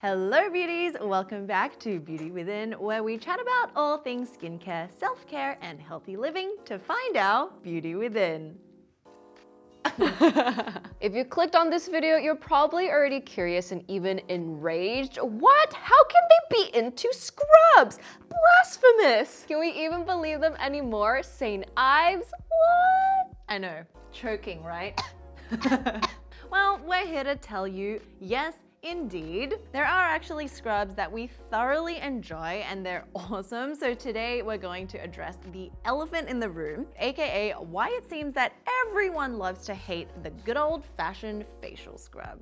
Hello beauties, welcome back to Beauty Within, where we chat about all things skincare, self-care and healthy living to find our beauty within. If you clicked on this video, you're probably already curious and even enraged. What? How can they be into scrubs? Blasphemous! Can we even believe them anymore? St. Ives? What? I know, choking, right? Well, we're here to tell you, yes, indeed, there are actually scrubs that we thoroughly enjoy and they're awesome. So today we're going to address the elephant in the room, aka why it seems that everyone loves to hate the good old-fashioned facial scrub.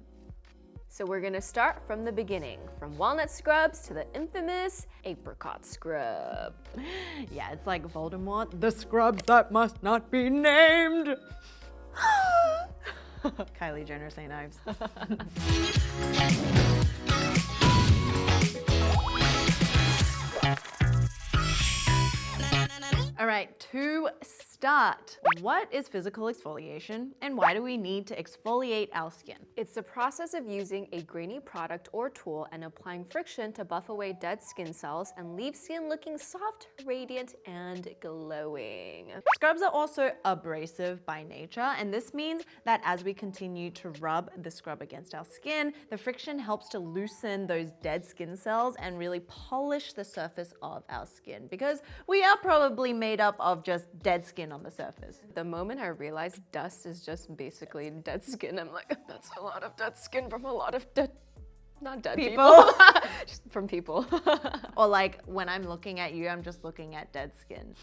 So we're gonna start from the beginning, from walnut scrubs to the infamous apricot scrub. Yeah, it's like Voldemort, the scrubs that must not be named. Kylie Jenner, St. Ives. All right, to start, what is physical exfoliation and why do we need to exfoliate our skin? It's the process of using a grainy product or tool and applying friction to buff away dead skin cells and leave skin looking soft, radiant, and glowing. Scrubs are also abrasive by nature, and this means that as we continue to rub the scrub against our skin, the friction helps to loosen those dead skin cells and really polish the surface of our skin, because we are probably made up of just dead skin on the surface. The moment I realized dust is just basically dead skin, I'm like, that's a lot of dead skin from a lot of not dead people. Just from people. Or like when I'm looking at you, I'm just looking at dead skin.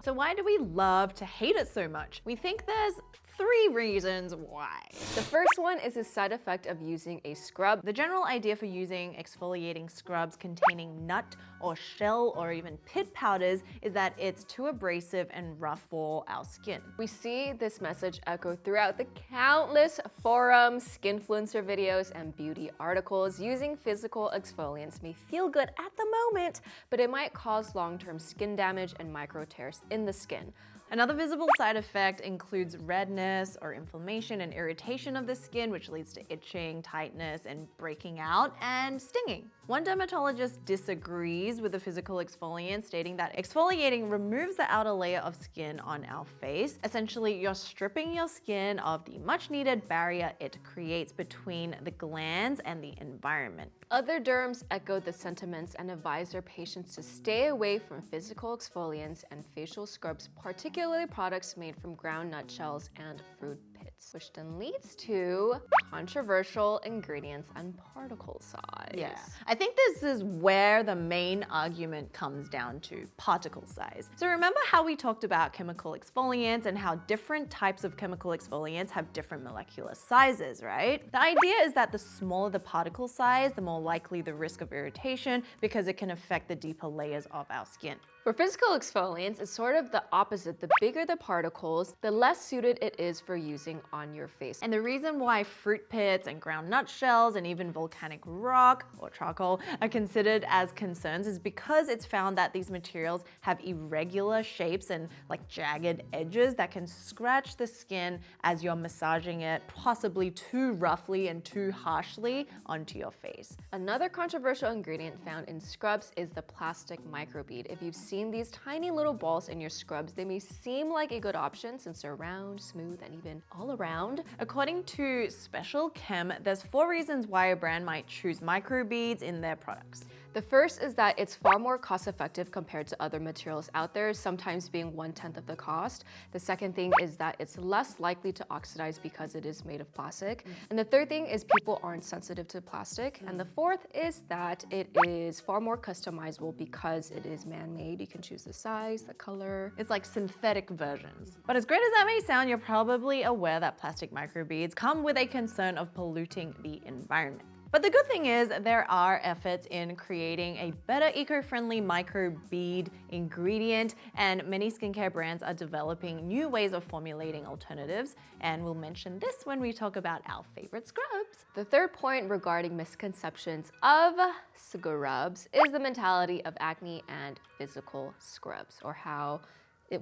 So why do we love to hate it so much? We think there's 3 reasons why. The first one is a side effect of using a scrub. The general idea for using exfoliating scrubs containing nut or shell or even pit powders is that it's too abrasive and rough for our skin. We see this message echoed throughout the countless forums, skinfluencer videos, and beauty articles. Using physical exfoliants may feel good at the moment, but it might cause long-term skin damage and micro tears in the skin. Another visible side effect includes redness or inflammation and irritation of the skin, which leads to itching, tightness, and breaking out, and stinging. One dermatologist disagrees with the physical exfoliant, stating that exfoliating removes the outer layer of skin on our face. Essentially, you're stripping your skin of the much-needed barrier it creates between the glands and the environment. Other derms echo the sentiments and advise their patients to stay away from physical exfoliants and facial scrubs, particularly products made from ground nut shells and fruit pits, which then leads to controversial ingredients and particle size. Yeah, I think this is where the main argument comes down to, particle size. So remember how we talked about chemical exfoliants and how different types of chemical exfoliants have different molecular sizes, right? The idea is that the smaller the particle size, the more likely the risk of irritation because it can affect the deeper layers of our skin. For physical exfoliants, it's sort of the opposite. The bigger the particles, the less suited it is for using on your face. And the reason why fruit pits and ground nut shells and even volcanic rock or charcoal are considered as concerns is because it's found that these materials have irregular shapes and like jagged edges that can scratch the skin as you're massaging it, possibly too roughly and too harshly onto your face. Another controversial ingredient found in scrubs is the plastic microbead. If you've seen these tiny little balls in your scrubs, they may seem like a good option since they're round, smooth, and even all around. According to Special Chem, there's 4 reasons why a brand might choose microbeads in their products. The first is that it's far more cost-effective compared to other materials out there, sometimes being 1/10 of the cost. The second thing is that it's less likely to oxidize because it is made of plastic. And the third thing is people aren't sensitive to plastic. And the fourth is that it is far more customizable because it is man-made. You can choose the size, the color. It's like synthetic versions. But as great as that may sound, you're probably aware that plastic microbeads come with a concern of polluting the environment. But the good thing is there are efforts in creating a better eco-friendly microbead ingredient, and many skincare brands are developing new ways of formulating alternatives, and we'll mention this when we talk about our favorite scrubs. The third point regarding misconceptions of scrubs is the mentality of acne and physical scrubs, or how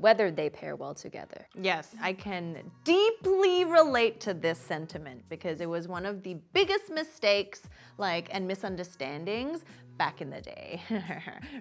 whether they pair well together. Yes, I can deeply relate to this sentiment because it was one of the biggest mistakes and misunderstandings back in the day.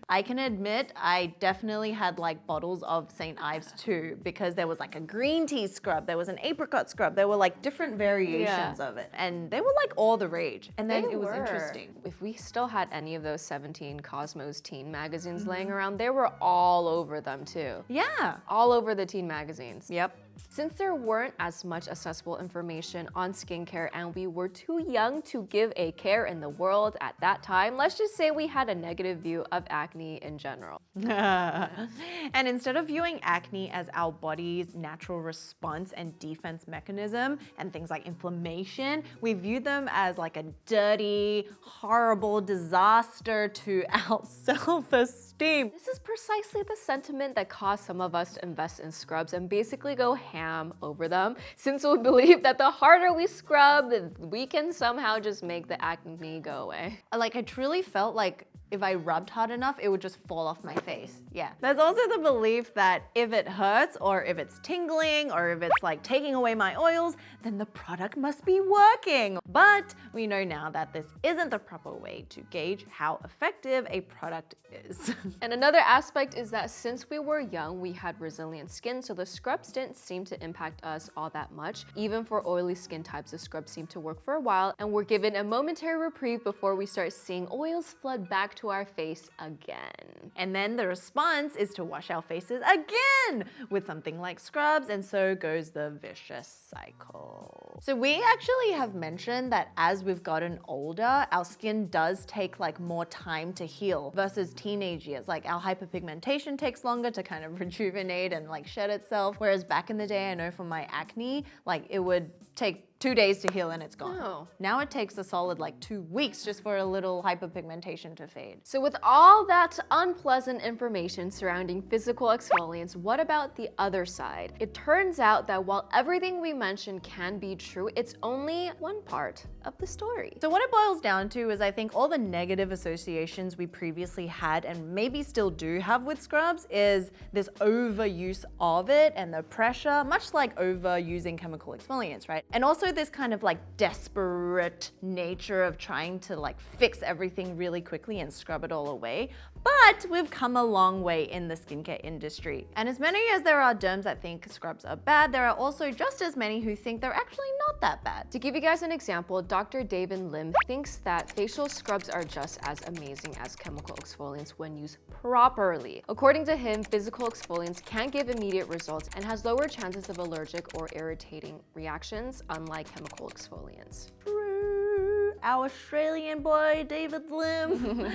I can admit I definitely had bottles of St. Ives too, because there was a green tea scrub, there was an apricot scrub, there were different variations of it, and they were all the rage. And then it was interesting. If we still had any of those 17 Cosmos teen magazines laying around, they were all over them too. Yeah. All over the teen magazines. Yep. Since there weren't as much accessible information on skincare and we were too young to give a care in the world at that time, let's just say we had a negative view of acne in general. And instead of viewing acne as our body's natural response and defense mechanism and things like inflammation, we view them as a dirty, horrible disaster to our self-esteem. This is precisely the sentiment that caused some of us to invest in scrubs and basically go ham over them, since we believe that the harder we scrub, we can somehow just make the acne go away. I truly felt if I rubbed hard enough, it would just fall off my face. Yeah. There's also the belief that if it hurts or if it's tingling or if it's taking away my oils, then the product must be working. But we know now that this isn't the proper way to gauge how effective a product is. And another aspect is that since we were young, we had resilient skin, so the scrubs didn't seem to impact us all that much. Even for oily skin types, the scrubs seem to work for a while, and we're given a momentary reprieve before we start seeing oils flood back to our face again. And then the response is to wash our faces again with something like scrubs, and so goes the vicious cycle. So we actually have mentioned that as we've gotten older, our skin does take more time to heal versus teenage years. Our hyperpigmentation takes longer to kind of rejuvenate and shed itself, whereas back in the day, I know for my acne, it would take 2 days to heal and it's gone. Oh. Now it takes a solid 2 weeks just for a little hyperpigmentation to fade. So with all that unpleasant information surrounding physical exfoliants, what about the other side? It turns out that while everything we mentioned can be true, it's only one part of the story. So what it boils down to is I think all the negative associations we previously had and maybe still do have with scrubs is this overuse of it and the pressure, much like overusing chemical exfoliants, right? And also this kind of desperate nature of trying to fix everything really quickly and scrub it all away. But we've come a long way in the skincare industry. And as many as there are derms that think scrubs are bad, there are also just as many who think they're actually not that bad. To give you guys an example, Dr. David Lim thinks that facial scrubs are just as amazing as chemical exfoliants when used properly. According to him, physical exfoliants can give immediate results and has lower chances of allergic or irritating reactions, unlike chemical exfoliants. Our Australian boy, David Lim.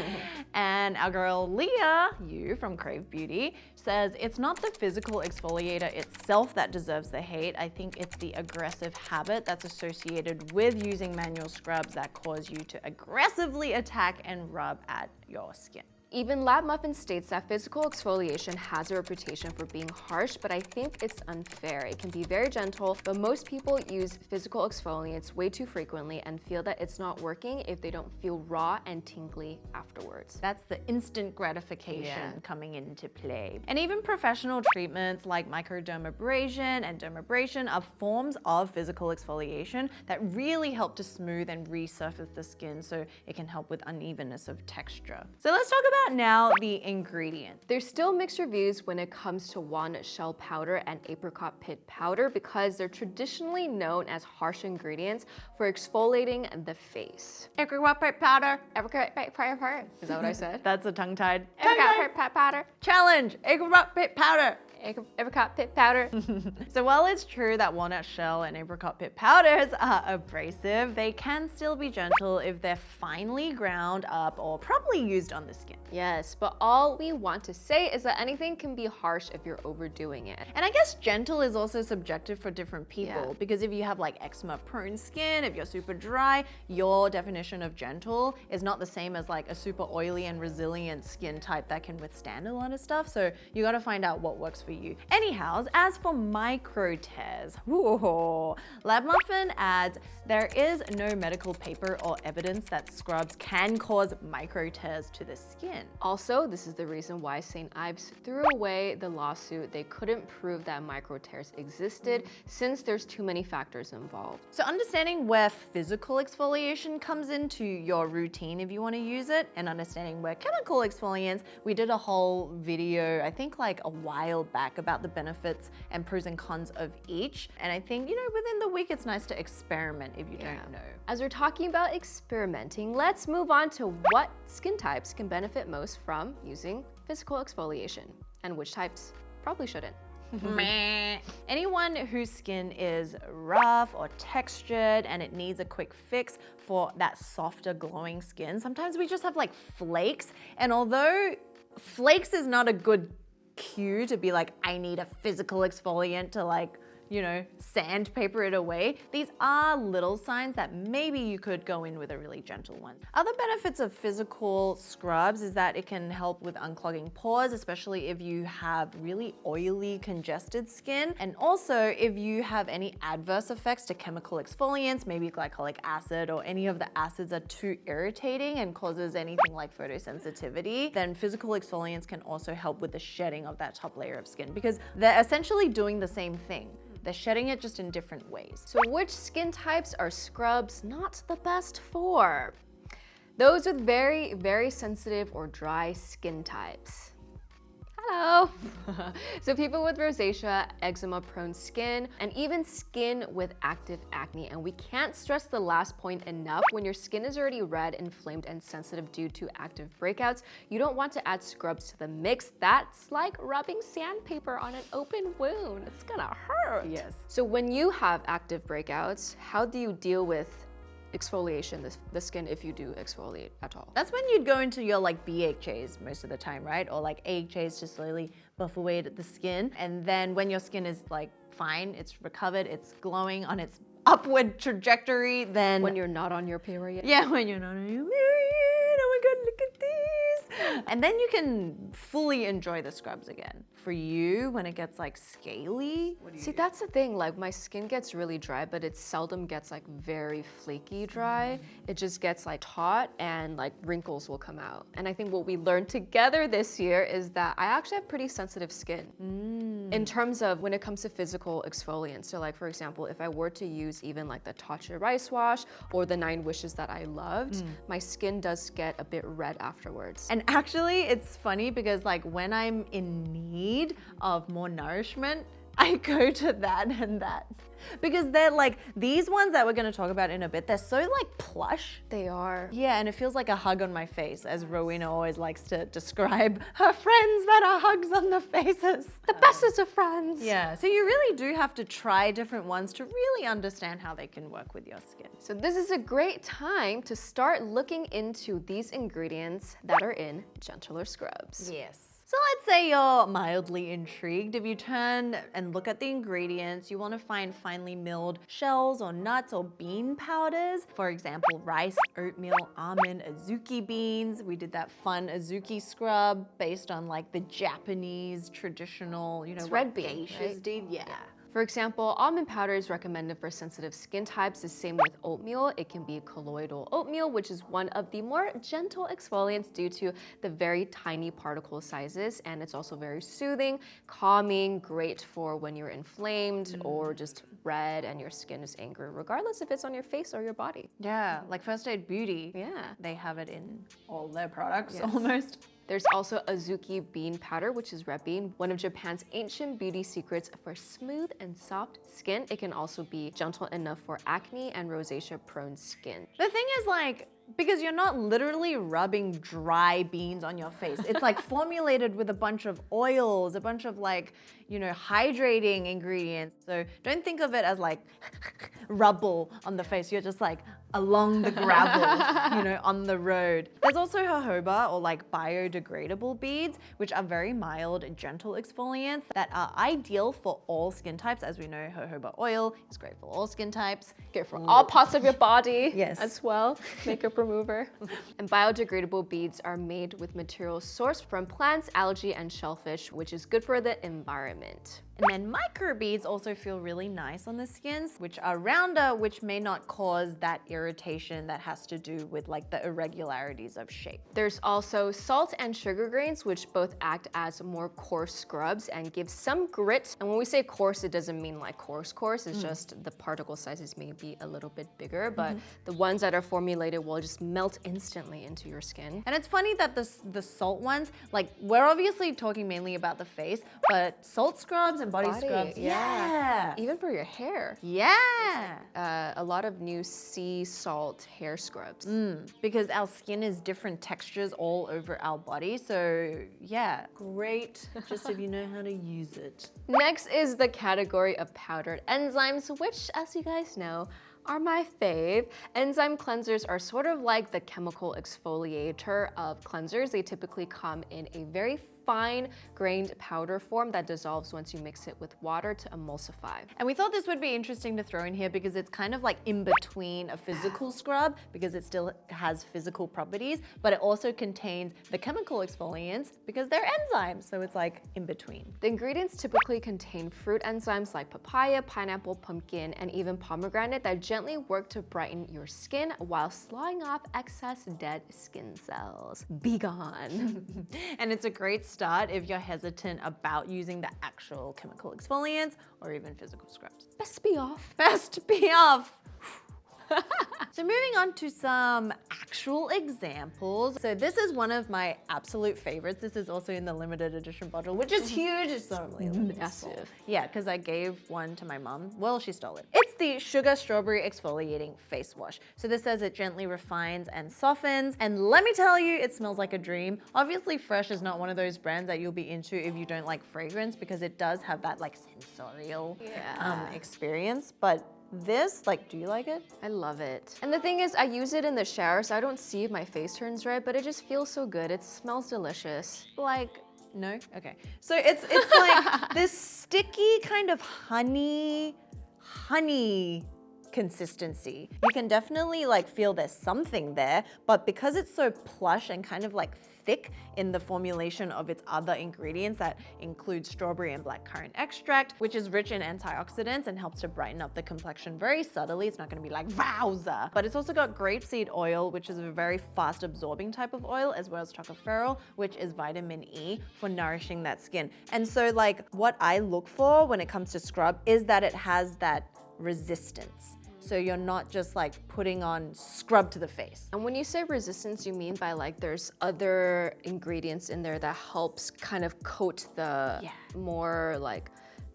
And our girl, Leah Yu from Crave Beauty, says it's not the physical exfoliator itself that deserves the hate. I think it's the aggressive habit that's associated with using manual scrubs that cause you to aggressively attack and rub at your skin. Even Lab Muffin states that physical exfoliation has a reputation for being harsh, but I think it's unfair. It can be very gentle, but most people use physical exfoliants way too frequently and feel that it's not working if they don't feel raw and tingly afterwards. That's the instant gratification coming into play. And even professional treatments like microdermabrasion and dermabrasion are forms of physical exfoliation that really help to smooth and resurface the skin so it can help with unevenness of texture. So let's talk about now the ingredient. There's still mixed reviews when it comes to walnut shell powder and apricot pit powder because they're traditionally known as harsh ingredients for exfoliating the face. Apricot pit powder. Apricot pit powder. Is that what I said? That's a tongue-tied. Apricot pit powder. Challenge. Apricot pit powder. Apricot pit powder. So while it's true that walnut shell and apricot pit powders are abrasive, they can still be gentle if they're finely ground up or properly used on the skin. Yes, but all we want to say is that anything can be harsh if you're overdoing it. And I guess gentle is also subjective for different people because if you have eczema prone skin, if you're super dry, your definition of gentle is not the same as a super oily and resilient skin type that can withstand a lot of stuff. So you got to find out what works for for you. Anyhow, as for micro tears, Lab Muffin adds, there is no medical paper or evidence that scrubs can cause micro tears to the skin. Also, this is the reason why St. Ives threw away the lawsuit. They couldn't prove that micro tears existed since there's too many factors involved. So understanding where physical exfoliation comes into your routine if you want to use it, and understanding where chemical exfoliants, we did a whole video, I think like a while back, about the benefits and pros and cons of each. And I think, within the week, it's nice to experiment if you don't know. As we're talking about experimenting, let's move on to what skin types can benefit most from using physical exfoliation and which types probably shouldn't. Anyone whose skin is rough or textured and it needs a quick fix for that softer glowing skin, sometimes we just have like flakes, and although flakes is not a good cue to be like, I need a physical exfoliant to like, sandpaper it away. These are little signs that maybe you could go in with a really gentle one. Other benefits of physical scrubs is that it can help with unclogging pores, especially if you have really oily, congested skin. And also if you have any adverse effects to chemical exfoliants, maybe glycolic acid or any of the acids are too irritating and causes anything like photosensitivity, then physical exfoliants can also help with the shedding of that top layer of skin, because they're essentially doing the same thing. They're shedding it just in different ways. So which skin types are scrubs not the best for? Those with very, very sensitive or dry skin types. Hello. So people with rosacea, eczema-prone skin, and even skin with active acne. And we can't stress the last point enough. When your skin is already red, inflamed, and sensitive due to active breakouts, you don't want to add scrubs to the mix. That's like rubbing sandpaper on an open wound. It's gonna hurt. Yes. So when you have active breakouts, how do you deal with exfoliation, the skin, if you do exfoliate at all? That's when you'd go into your like BHAs most of the time, right? Or like AHAs to slowly buff away the skin. And then when your skin is like fine, it's recovered, it's glowing on its upward trajectory, then... When you're not on your period? Yeah, when you're not on your period. Oh my God, look at these. And then you can fully enjoy the scrubs again. For you, when it gets like scaly, what do you do? That's the thing, like my skin gets really dry, but it seldom gets like very flaky dry. It just gets like taut and like wrinkles will come out. And I think what we learned together this year is that I actually have pretty sensitive skin in terms of when it comes to physical exfoliants. So like, for example, if I were to use even like the Tatcha rice wash or the 9 Wishes that I loved, my skin does get a bit red afterwards. And actually, it's funny because like when I'm in need of more nourishment, I go to that and that. Because they're like, these ones that we're gonna talk about in a bit, they're so like plush. They are. Yeah, and it feels like a hug on my face, as Rowena always likes to describe her friends that are hugs on the faces. The bestest of friends. Yeah, so you really do have to try different ones to really understand how they can work with your skin. So this is a great time to start looking into these ingredients that are in gentler scrubs. Yes. So let's say you're mildly intrigued. If you turn and look at the ingredients, you want to find finely milled shells or nuts or bean powders. For example, rice, oatmeal, almond, azuki beans. We did that fun azuki scrub based on like the Japanese traditional, It's red bean, geishas right? did. Yeah. For example, almond powder is recommended for sensitive skin types. The same with oatmeal. It can be colloidal oatmeal, which is one of the more gentle exfoliants due to the very tiny particle sizes. And it's also very soothing, calming, great for when you're inflamed or just red and your skin is angry, regardless if it's on your face or your body. Yeah, like First Aid Beauty. Yeah. They have it in all their products almost. There's also azuki bean powder, which is red bean, one of Japan's ancient beauty secrets for smooth and soft skin. It can also be gentle enough for acne and rosacea-prone skin. The thing is like, because you're not literally rubbing dry beans on your face. It's like formulated with a bunch of oils, a bunch of like, hydrating ingredients. So don't think of it as like rubble on the face. You're just like along the gravel, on the road. There's also jojoba or like biodegradable beads, which are very mild and gentle exfoliants that are ideal for all skin types. As we know, jojoba oil is great for all skin types. Good for all parts of your body Yes. as well. Makeup remover. And biodegradable beads are made with materials sourced from plants, algae, and shellfish, which is good for the environment. And then microbeads also feel really nice on the skins, which are rounder, which may not cause that irritation that has to do with like the irregularities of shape. There's also salt and sugar grains, which both act as more coarse scrubs and give some grit. And when we say coarse, it doesn't mean like coarse, it's just the particle sizes may be a little bit bigger, but the ones that are formulated will just melt instantly into your skin. And it's funny that the salt ones, like we're obviously talking mainly about the face, but salt scrubs and body scrubs, yeah. Even for your hair. Yeah. A lot of new sea salt hair scrubs. Because our skin is different textures all over our body. So yeah, great, just if you know how to use it. Next is the category of powdered enzymes, which, as you guys know, are my fave. Enzyme cleansers are sort of like the chemical exfoliator of cleansers. They typically come in a very fine-grained powder form that dissolves once you mix it with water to emulsify. And we thought this would be interesting to throw in here because it's kind of like in between a physical scrub because it still has physical properties, but it also contains the chemical exfoliants because they're enzymes. So it's like in between. The ingredients typically contain fruit enzymes like papaya, pineapple, pumpkin, and even pomegranate that gently work to brighten your skin while sloughing off excess dead skin cells. Be gone. And it's a great start if you're hesitant about using the actual chemical exfoliants or even physical scrubs. Best be off. Best be off. So moving on to some actual examples. So this is one of my absolute favorites. This is also in the limited edition bottle, which is huge. It's only Massive. Yeah, because I gave one to my mom. Well, she stole it. It's the Sugar Strawberry Exfoliating Face Wash. So this says it gently refines and softens. And let me tell you, it smells like a dream. Obviously, Fresh is not one of those brands that you'll be into if you don't like fragrance because it does have that like sensorial experience. But this, like, do you like it? I love it. And the thing is, I use it in the shower, so I don't see if my face turns red, but it just feels so good. It smells delicious. Like, no? Okay. So it's like this sticky kind of honey consistency. You can definitely like feel there's something there, but because it's so plush and kind of like thick in the formulation of its other ingredients that include strawberry and blackcurrant extract, which is rich in antioxidants and helps to brighten up the complexion very subtly. It's not going to be like wowza, but it's also got grapeseed oil, which is a very fast absorbing type of oil, as well as tocopherol, which is vitamin E for nourishing that skin. And so like what I look for when it comes to scrub is that it has that resistance. So you're not just like putting on scrub to the face. And when you say resistance, you mean by like there's other ingredients in there that helps kind of coat the more like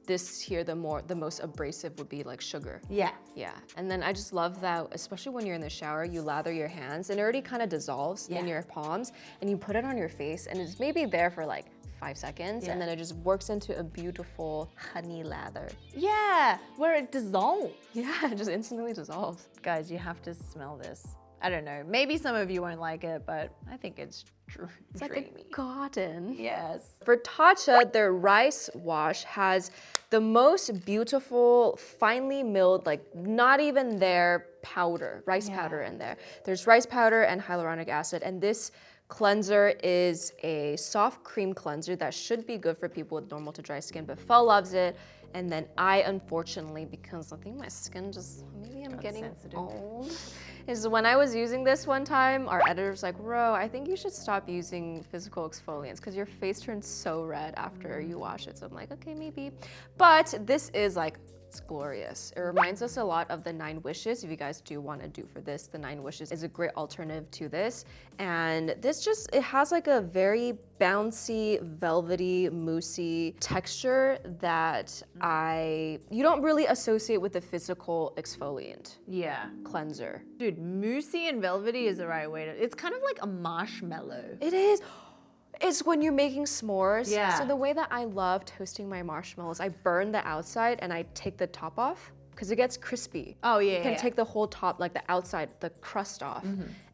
this here, the most abrasive would be like sugar. Yeah. Yeah. And then I just love that, especially when you're in the shower, you lather your hands and it already kind of dissolves in your palms and you put it on your face and it's maybe there for like 5 seconds and then it just works into a beautiful honey lather. Yeah, where it dissolves. Yeah, it just instantly dissolves. Guys, you have to smell this. I don't know, maybe some of you won't like it, but I think it's It's like a cotton. Yes. For Tatcha, their rice wash has the most beautiful, finely milled, like not even there powder, rice powder in there. There's rice powder and hyaluronic acid, and this cleanser is a soft cream cleanser that should be good for people with normal to dry skin, but Fel loves it. And then I, unfortunately, because I think my skin just, maybe I'm getting old, is when I was using this one time, our editor's like, Ro, I think you should stop using physical exfoliants because your face turns so red after you wash it. So I'm like, okay, maybe. But this is like, it's glorious. It reminds us a lot of the 9 Wishes. If you guys do want to do for this, the 9 Wishes is a great alternative to this. And this just, it has like a very bouncy, velvety, moussey texture that you don't really associate with the physical exfoliant cleanser. Dude, moussey and velvety is the right way to, it's kind of like a marshmallow. It is. It's when you're making s'mores. Yeah. So the way that I love toasting my marshmallows, I burn the outside and I take the top off because it gets crispy. Oh yeah. You can take the whole top, like the outside, the crust off.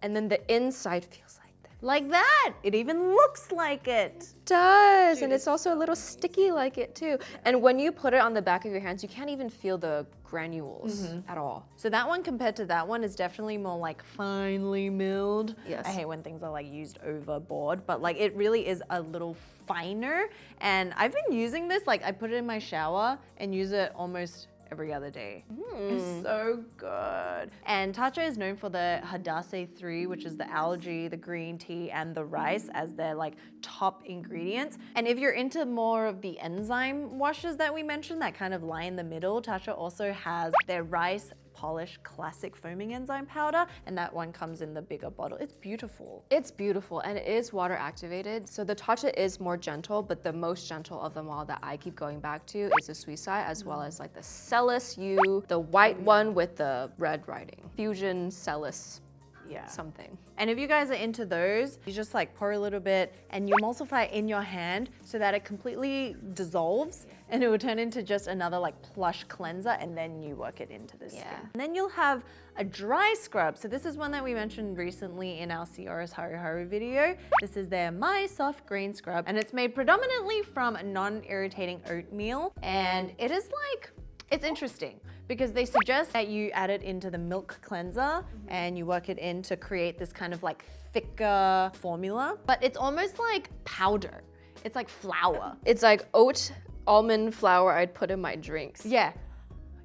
And then the inside feels like this. Like that. It even looks like it. It does, and it's also a little sticky like it too. And when you put it on the back of your hands, you can't even feel the granules at all. So that one compared to that one is definitely more like finely milled. Yes. I hate when things are like used overboard, but like it really is a little finer. And I've been using this, like I put it in my shower and use it almost every other day. It's so good. And Tatcha is known for the Hadase 3, which is the algae, the green tea, and the rice as their like top ingredients. And if you're into more of the enzyme washes that we mentioned that kind of lie in the middle, Tatcha also has their rice polish classic foaming enzyme powder, and that one comes in the bigger bottle. It's beautiful. It's beautiful, and it is water activated. So the Tatcha is more gentle, but the most gentle of them all that I keep going back to is the Suisai, as well as like the Celis U, the white one with the red writing. Fusion Celis something. And if you guys are into those, you just like pour a little bit and you emulsify it in your hand so that it completely dissolves and it will turn into just another like plush cleanser, and then you work it into the skin. And then you'll have a dry scrub. So this is one that we mentioned recently in our Sioris Haru Haru video. This is their My Soft Green Scrub, and it's made predominantly from non-irritating oatmeal, and it is like, it's interesting because they suggest that you add it into the milk cleanser and you work it in to create this kind of like thicker formula, but it's almost like powder. It's like flour. It's like oat almond flour I'd put in my drinks. Yeah.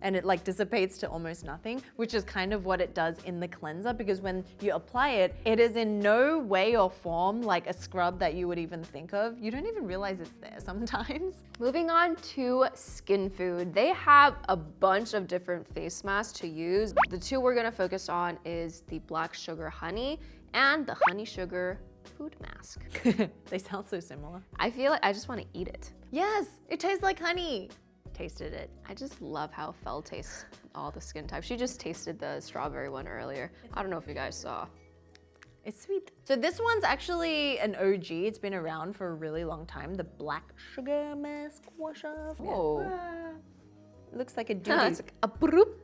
And it like dissipates to almost nothing, which is kind of what it does in the cleanser, because when you apply it, it is in no way or form like a scrub that you would even think of. You don't even realize it's there sometimes. Moving on to Skinfood. They have a bunch of different face masks to use. The two we're gonna focus on is the black sugar honey and the honey sugar food mask. They sound so similar. I feel like I just wanna eat it. Yes, it tastes like honey. Tasted it. I just love how Fel tastes all the skin types. She just tasted the strawberry one earlier. I don't know if you guys saw. It's sweet. So this one's actually an OG. It's been around for a really long time. The black sugar mask wash off. Oh. Looks like a doodoo. It's like a broop.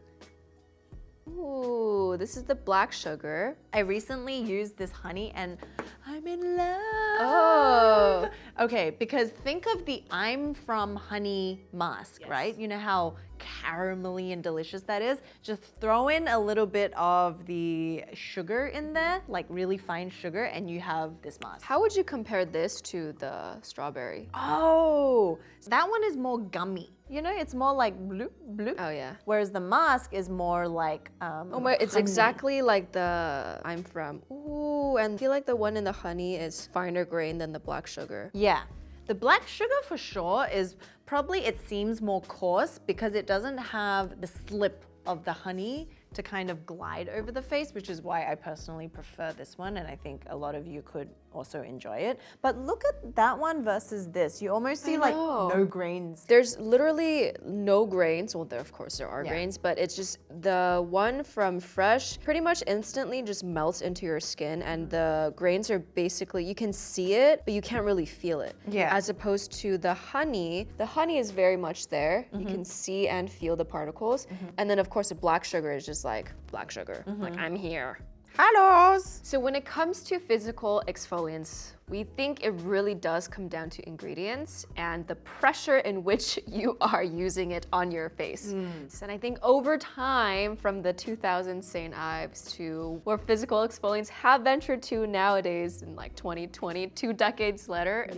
Ooh, this is the black sugar. I recently used this honey and I'm in love. Oh. Okay, because think of the I'm from honey mask, right? You know how caramelly and delicious that is? Just throw in a little bit of the sugar in there, like really fine sugar, and you have this mask. How would you compare this to the strawberry? Oh, that one is more gummy. You know, it's more like bloop, bloop. Oh yeah. Whereas the mask is more like it's honey. exactly like the I'm from. Ooh, and I feel like the one in the honey is finer grain than the black sugar. Yeah. The black sugar for sure is probably, it seems more coarse because it doesn't have the slip of the honey to kind of glide over the face, which is why I personally prefer this one, and I think a lot of you could also enjoy it. But look at that one versus this. You almost see like no grains. There's literally no grains. Well, of course there are grains, but it's just the one from Fresh pretty much instantly just melts into your skin, and the grains are basically, you can see it, but you can't really feel it. Yeah. As opposed to the honey is very much there. You can see and feel the particles. And then of course the black sugar is just like black sugar. Like, I'm here. Hellos! So when it comes to physical exfoliants, we think it really does come down to ingredients and the pressure in which you are using it on your face. And I think over time, from the 2000 St. Ives to where physical exfoliants have ventured to nowadays in like 2020, 2 decades later,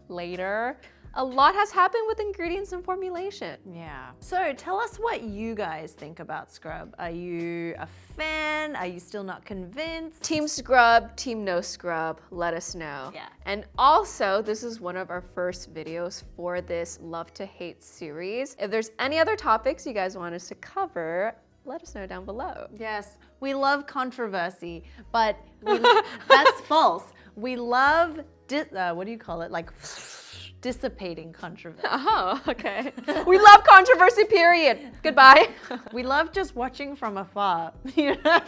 later, a lot has happened with ingredients and formulation. Yeah. So tell us what you guys think about scrub. Are you a fan? Are you still not convinced? Team scrub, team no scrub, let us know. Yeah. And also, this is one of our first videos for this Love to Hate series. If there's any other topics you guys want us to cover, let us know down below. Yes, we love controversy, but that's false. We love, what do you call it? Like dissipating controversy. Oh, okay. We love controversy, period. Goodbye. We love just watching from afar, you know?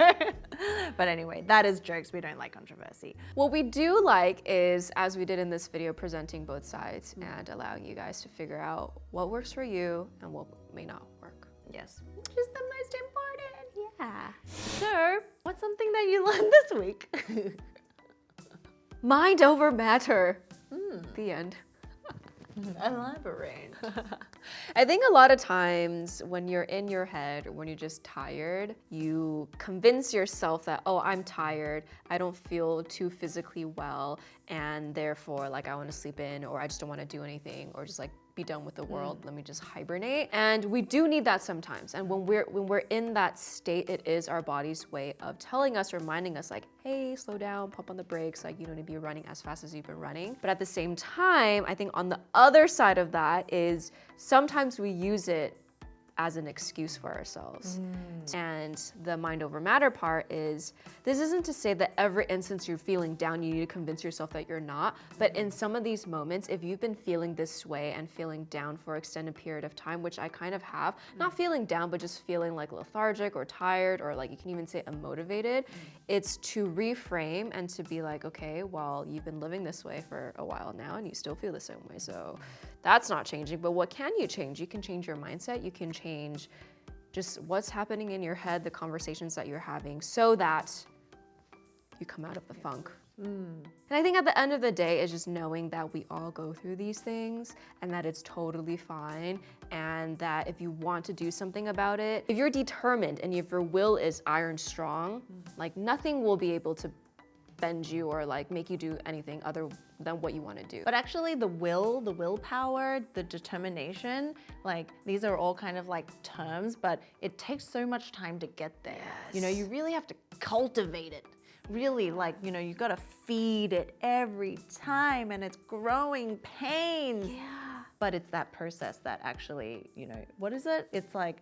But anyway, that is jokes. We don't like controversy. What we do like is, as we did in this video, presenting both sides and allowing you guys to figure out what works for you and what may not work. Yes, which is the most important. Yeah. So, what's something that you learned this week? Mind over matter. The end. Elaborate. I think a lot of times when you're in your head or when you're just tired, you convince yourself that, oh, I'm tired, I don't feel too physically well, and therefore like I want to sleep in, or I just don't want to do anything, or just like be done with the world, let me just hibernate. And we do need that sometimes. And when we're in that state, it is our body's way of telling us, reminding us like, hey, slow down, pump on the brakes, like you don't need to be running as fast as you've been running. But at the same time, I think on the other side of that is sometimes we use it as an excuse for ourselves. And the mind over matter part is, this isn't to say that every instance you're feeling down, you need to convince yourself that you're not, but in some of these moments, if you've been feeling this way and feeling down for an extended period of time, which I kind of have, not feeling down, but just feeling like lethargic or tired, or like you can even say unmotivated, it's to reframe and to be like, okay, well, you've been living this way for a while now and you still feel the same way, so that's not changing. But what can you change? You can change your mindset, you can change just what's happening in your head, the conversations that you're having, so that you come out of the funk. And I think at the end of the day is just knowing that we all go through these things and that it's totally fine, and that if you want to do something about it, if you're determined and if your will is iron strong, like nothing will be able to bend you or like make you do anything other than what you want to do. But actually the willpower, the determination, like these are all kind of like terms, but it takes so much time to get there. You know, you really have to cultivate it. Really, like, you know, you gotta feed it every time, and it's growing pains. But it's that process that actually, you know, what is it? It's like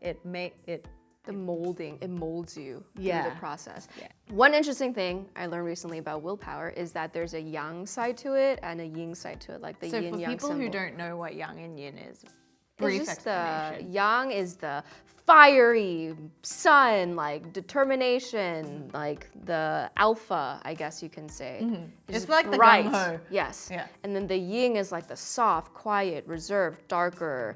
The molding, it molds you through Yeah. the process. One interesting thing I learned recently about willpower is that there's a yang side to it and a yin side to it, like the So yin for yang people symbol. who don't know what yang and yin is, It's brief just the explanation. yang is the fiery sun, like determination, like the alpha, I guess you can say. It's like the bright. gung-ho. Yes. Yeah. And then the yin is like the soft, quiet, reserved, darker,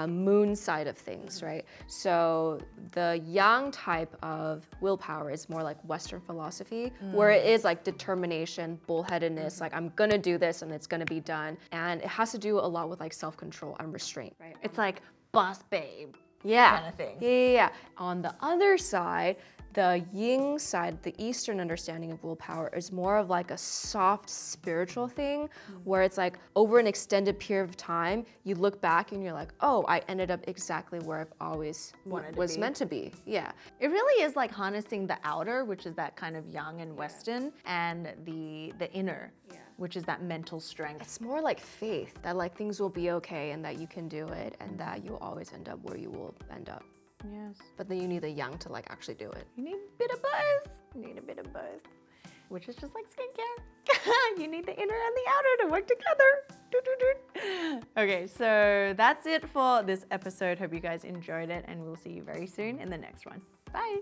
moon side of things, right? So the yang type of willpower is more like Western philosophy, where it is like determination, bullheadedness, like I'm gonna do this and it's gonna be done. And it has to do a lot with like self-control and restraint, right? It's like boss babe Yeah. kind of thing. Yeah. On the other side, the yin side, the Eastern understanding of willpower is more of like a soft spiritual thing where it's like over an extended period of time, you look back and you're like, oh, I ended up exactly where I've always was meant to be. Yeah. It really is like harnessing the outer, which is that kind of yang and Western, and the inner, which is that mental strength. It's more like faith that like things will be okay and that you can do it and that you'll always end up where you will end up. Yes. But then you need the yang to like actually do it. You need a bit of both. You need a bit of both. Which is just like skincare. You need the inner and the outer to work together. Doot. Okay, so that's it for this episode. Hope you guys enjoyed it, and we'll see you very soon in the next one. Bye.